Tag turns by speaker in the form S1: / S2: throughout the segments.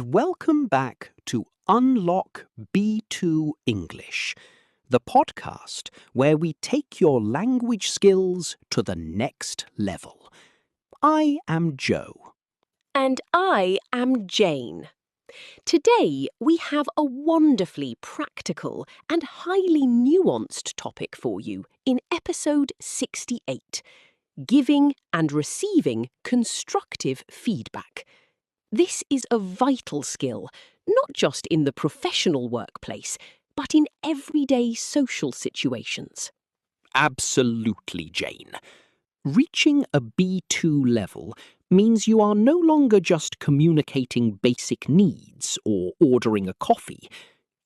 S1: and welcome back to Unlock B2 English, the podcast where we take your language skills to the next level. I am Joe.
S2: And I am Jane. Today we have a wonderfully practical and highly nuanced topic for you in episode 68, Giving and Receiving Constructive Feedback. This is a vital skill, not just in the professional workplace, but in everyday social situations.
S1: Absolutely, Jane. Reaching a B2 level means you are no longer just communicating basic needs or ordering a coffee.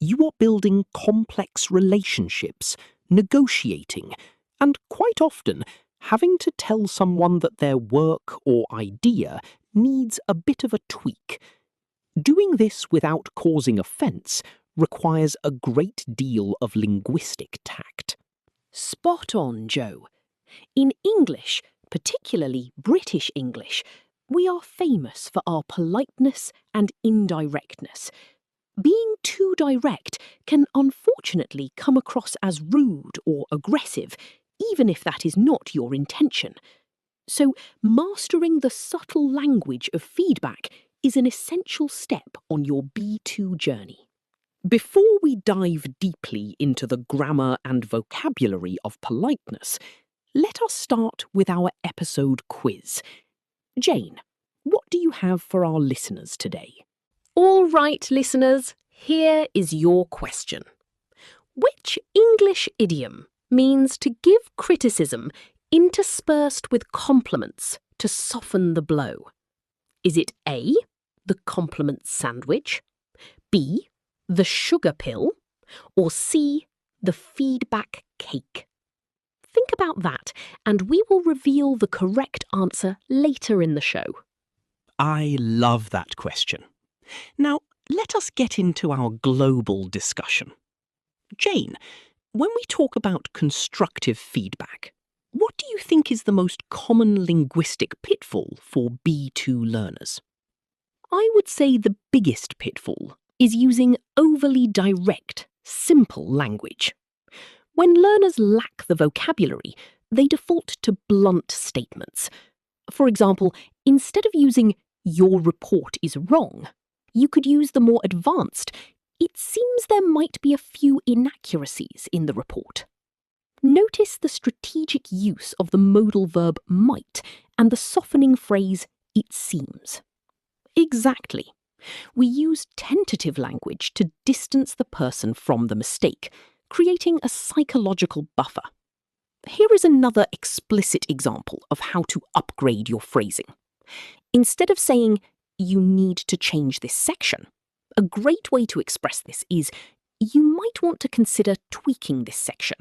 S1: You are building complex relationships, negotiating, and quite often having to tell someone that their work or idea needs a bit of a tweak. Doing this without causing offence requires a great deal of linguistic tact.
S2: Spot on, Joe. In English, particularly British English, we are famous for our politeness and indirectness. Being too direct can unfortunately come across as rude or aggressive, even if that is not your intention. So, mastering the subtle language of feedback is an essential step on your B2 journey. Before we dive deeply into the grammar and vocabulary of politeness, let us start with our episode quiz. Jane, what do you have for our listeners today? All right, listeners, here is your question. Which English idiom means to give criticism interspersed with compliments to soften the blow? Is it A, the compliment sandwich, B, the sugar pill, or C, the feedback cake? Think about that, and we will reveal the correct answer later in the show.
S1: I love that question. Now, let us get into our global discussion. Jane, when we talk about constructive feedback, what do you think is the most common linguistic pitfall for B2 learners?
S2: I would say the biggest pitfall is using overly direct, simple language. When learners lack the vocabulary, they default to blunt statements. For example, instead of using "your report is wrong," you could use the more advanced "it seems there might be a few inaccuracies in the report." Notice the strategic use of the modal verb might and the softening phrase "it seems." Exactly. We use tentative language to distance the person from the mistake, creating a psychological buffer. Here is another explicit example of how to upgrade your phrasing. Instead of saying, "you need to change this section," a great way to express this is, "you might want to consider tweaking this section."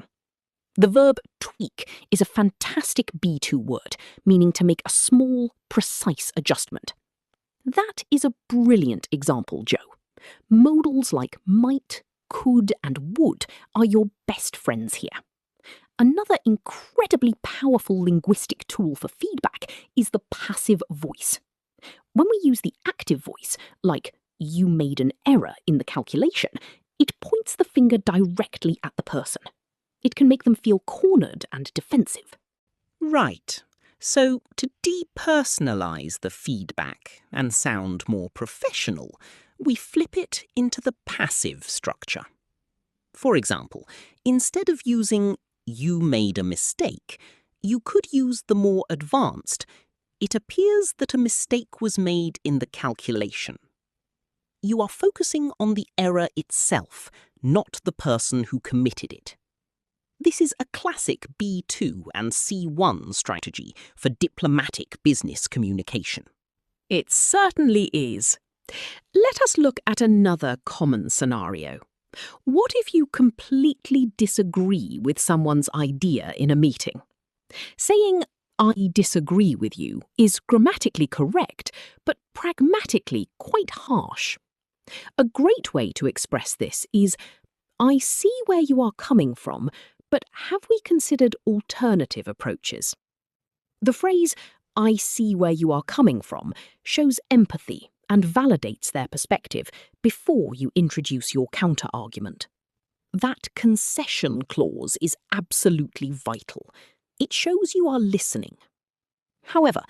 S2: The verb tweak is a fantastic B2 word, meaning to make a small, precise adjustment. That is a brilliant example, Joe. Modals like might, could, and would are your best friends here. Another incredibly powerful linguistic tool for feedback is the passive voice. When we use the active voice, like "you made an error in the calculation," it points the finger directly at the person. It can make them feel cornered and defensive.
S1: Right. So, to depersonalize the feedback and sound more professional, we flip it into the passive structure. For example, instead of using "you made a mistake," you could use the more advanced "it appears that a mistake was made in the calculation." You are focusing on the error itself, not the person who committed it. This is a classic B2 and C1 strategy for diplomatic business communication.
S2: It certainly is. Let us look at another common scenario. What if you completely disagree with someone's idea in a meeting? Saying "I disagree with you" is grammatically correct, but pragmatically quite harsh. A great way to express this is, "I see where you are coming from, but have we considered alternative approaches?" The phrase "I see where you are coming from" shows empathy and validates their perspective before you introduce your counter-argument. That concession clause is absolutely vital. It shows you are listening. However,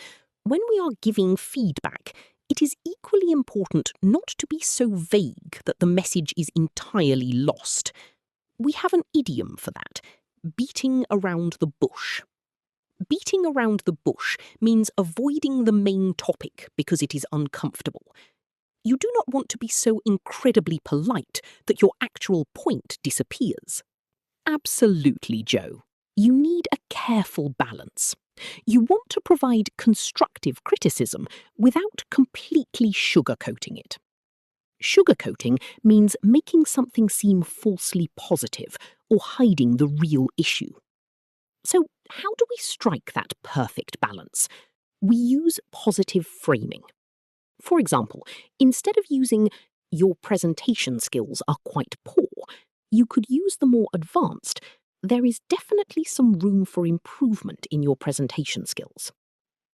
S2: when we are giving feedback, it is equally important not to be so vague that the message is entirely lost. We have an idiom for that: beating around the bush. Beating around the bush means avoiding the main topic because it is uncomfortable. You do not want to be so incredibly polite that your actual point disappears. Absolutely, Joe. You need a careful balance. You want to provide constructive criticism without completely sugarcoating it. Sugarcoating means making something seem falsely positive or hiding the real issue. So, how do we strike that perfect balance? We use positive framing. For example, instead of using "your presentation skills are quite poor," you could use the more advanced "there is definitely some room for improvement in your presentation skills."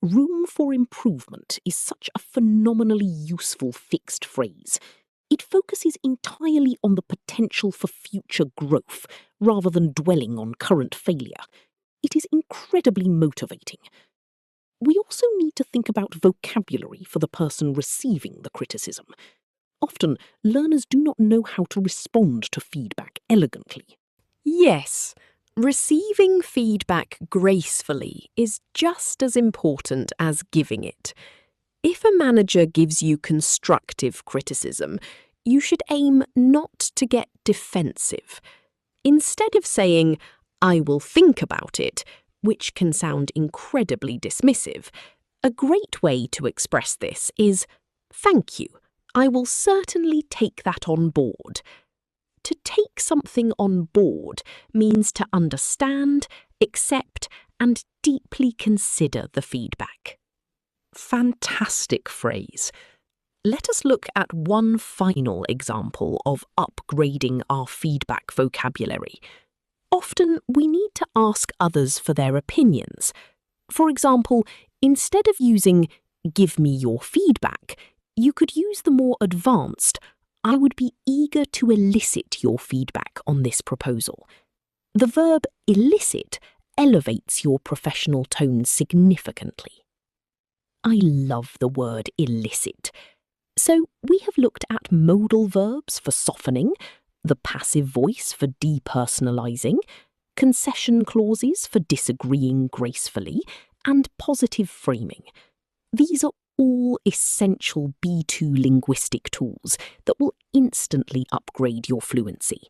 S2: Room for improvement is such a phenomenally useful fixed phrase. It focuses entirely on the potential for future growth rather than dwelling on current failure. It is incredibly motivating. We also need to think about vocabulary for the person receiving the criticism. Often, learners do not know how to respond to feedback elegantly.
S3: Yes, receiving feedback gracefully is just as important as giving it. If a manager gives you constructive criticism, you should aim not to get defensive. Instead of saying, "I will think about it," which can sound incredibly dismissive, a great way to express this is, "Thank you. I will certainly take that on board." To take something on board means to understand, accept, and deeply consider the feedback.
S2: Fantastic phrase. Let us look at one final example of upgrading our feedback vocabulary. Often we need to ask others for their opinions. For example, instead of using "give me your feedback," you could use the more advanced "I would be eager to elicit your feedback on this proposal." The verb elicit elevates your professional tone significantly. I love the word elicit. So we have looked at modal verbs for softening, the passive voice for depersonalizing, concession clauses for disagreeing gracefully, and positive framing. These are all essential B2 linguistic tools that will instantly upgrade your fluency.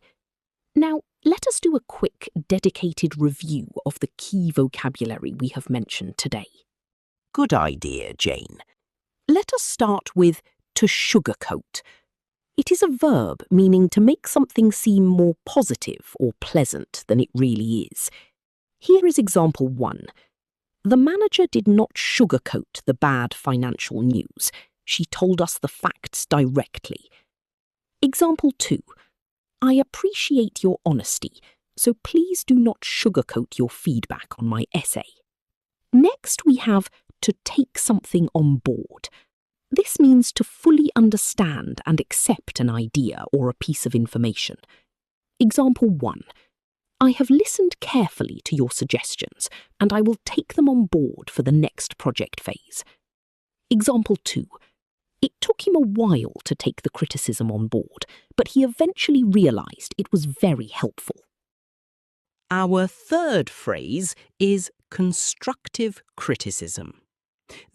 S2: Now, let us do a quick, dedicated review of the key vocabulary we have mentioned today.
S1: Good idea, Jane.
S2: Let us start with to sugarcoat. It is a verb meaning to make something seem more positive or pleasant than it really is. Here is example 1. The manager did not sugarcoat the bad financial news. She told us the facts directly. Example 2. I appreciate your honesty, so please do not sugarcoat your feedback on my essay. Next, we have to take something on board. This means to fully understand and accept an idea or a piece of information. Example 1. I have listened carefully to your suggestions, and I will take them on board for the next project phase. Example 2. It took him a while to take the criticism on board, but he eventually realised it was very helpful.
S1: Our third phrase is constructive criticism.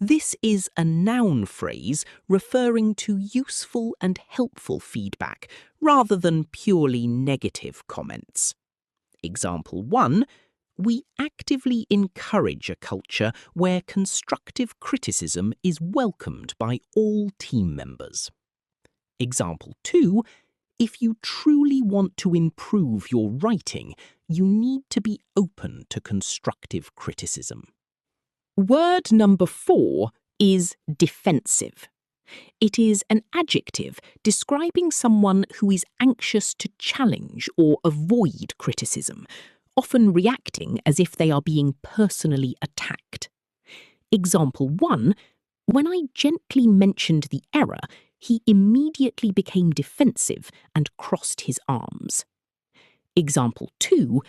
S1: This is a noun phrase referring to useful and helpful feedback rather than purely negative comments. Example 1. We actively encourage a culture where constructive criticism is welcomed by all team members. Example 2. If you truly want to improve your writing, you need to be open to constructive criticism.
S2: Word number 4 is defensive. It is an adjective describing someone who is anxious to challenge or avoid criticism, often reacting as if they are being personally attacked. Example 1. When I gently mentioned the error, he immediately became defensive and crossed his arms. Example 2.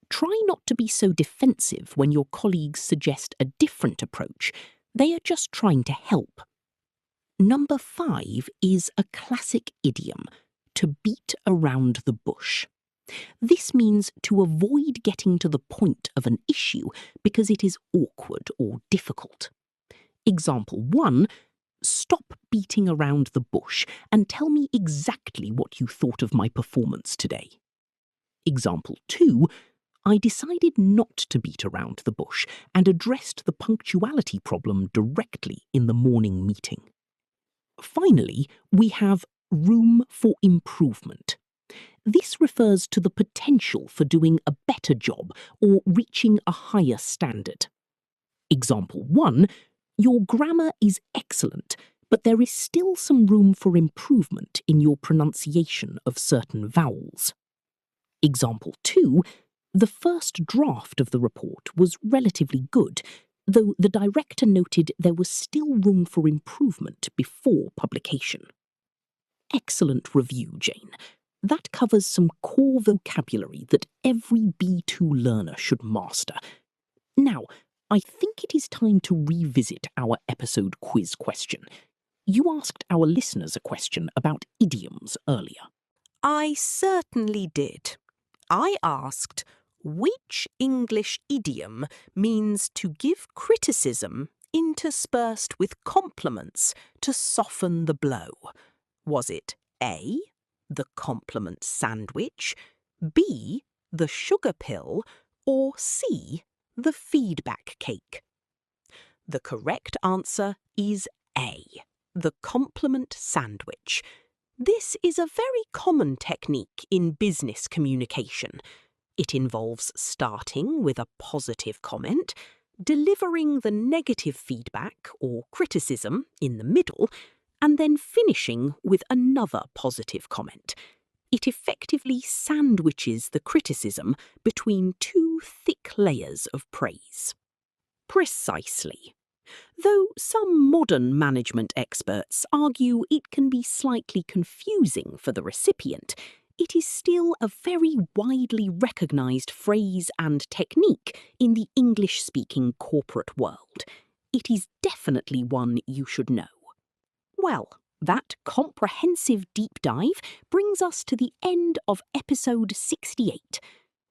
S2: Try not to be so defensive when your colleagues suggest a different approach. They are just trying to help. Number 5 is a classic idiom, to beat around the bush. This means to avoid getting to the point of an issue because it is awkward or difficult. Example 1. Stop beating around the bush and tell me exactly what you thought of my performance today. Example 2. I decided not to beat around the bush and addressed the punctuality problem directly in the morning meeting. Finally, we have room for improvement. This refers to the potential for doing a better job or reaching a higher standard. Example 1. Your grammar is excellent, but there is still some room for improvement in your pronunciation of certain vowels. Example 2. The first draft of the report was relatively good, though the director noted there was still room for improvement before publication. Excellent review, Jane. That covers some core vocabulary that every B2 learner should master. Now, I think it is time to revisit our episode quiz question. You asked our listeners a question about idioms earlier.
S1: I certainly did. I asked, which English idiom means to give criticism interspersed with compliments to soften the blow? Was it A, the compliment sandwich, B, the sugar pill, or C, the feedback cake? The correct answer is A, the compliment sandwich. This is a very common technique in business communication. It involves starting with a positive comment, delivering the negative feedback or criticism in the middle, and then finishing with another positive comment. It effectively sandwiches the criticism between two thick layers of praise. Precisely. Though some modern management experts argue it can be slightly confusing for the recipient, it is still a very widely recognised phrase and technique in the English-speaking corporate world. It is definitely one you should know. Well, that comprehensive deep dive brings us to the end of episode 68.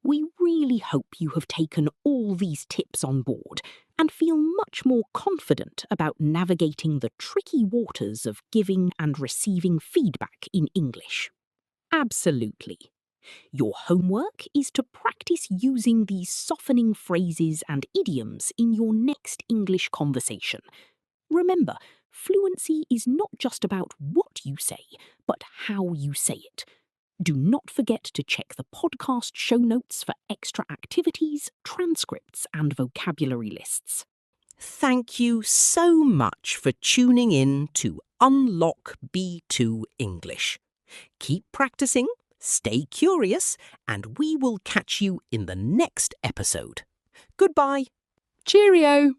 S1: We really hope you have taken all these tips on board and feel much more confident about navigating the tricky waters of giving and receiving feedback in English. Absolutely. Your homework is to practice using these softening phrases and idioms in your next English conversation. Remember, fluency is not just about what you say, but how you say it. Do not forget to check the podcast show notes for extra activities, transcripts, and vocabulary lists. Thank you so much for tuning in to Unlock B2 English. Keep practicing, stay curious, and we will catch you in the next episode. Goodbye.
S3: Cheerio!